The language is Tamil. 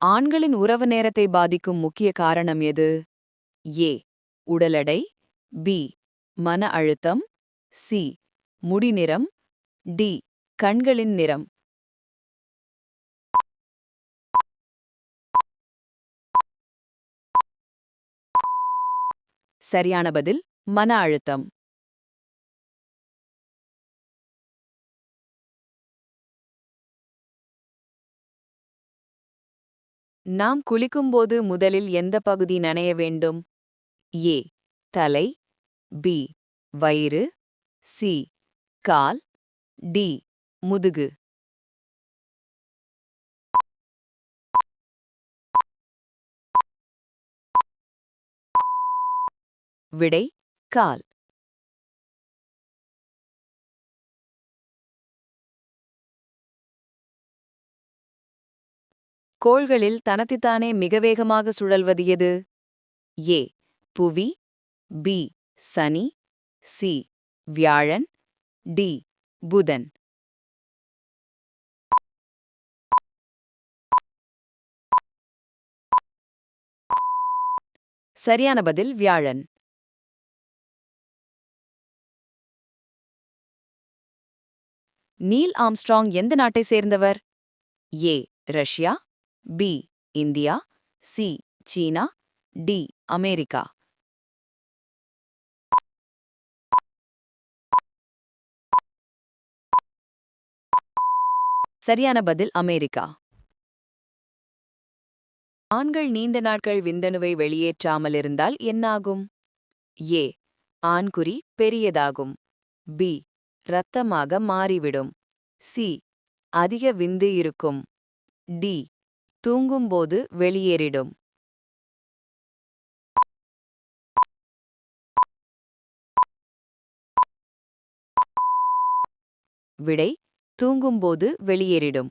ஆண்களின் உறவு நேரத்தை பாதிக்கும் முக்கிய காரணம் எது? ஏ. உடல் எடை. பி. மன அழுத்தம். சி. முடி நிறம். டி. கண்களின் நிறம். சரியான பதில் மன அழுத்தம். நாம் குளிக்கும்போது முதலில் எந்த பகுதி நனைய வேண்டும்? ஏ. தலை. பி. வயிறு. சி. கால். டி. முதுகு. விடை கால். கோள்களில் தனத்தித்தானே மிக வேகமாக சுழல்வது எது? ஏ. புவி. பி. சனி. சி. வியாழன். டி. புதன். சரியான பதில் வியாழன். நீல் ஆம்ஸ்ட்ராங் எந்த நாட்டை சேர்ந்தவர்? ஏ. ரஷ்யா. பி. இந்தியா. சி. சீனா. டி. அமெரிக்கா. சரியான பதில் அமெரிக்கா. ஆண்கள் நீண்ட நாட்கள் விந்தணுவை வெளியேற்றாமல் இருந்தால் என்னாகும்? ஏ. ஆண்குறி பெரியதாகும். பி. இரத்தமாக மாறிவிடும். சி. அதிக விந்து இருக்கும். டி. தூங்கும்போது வெளியேறிடும். விடை தூங்கும்போது வெளியேறிடும்.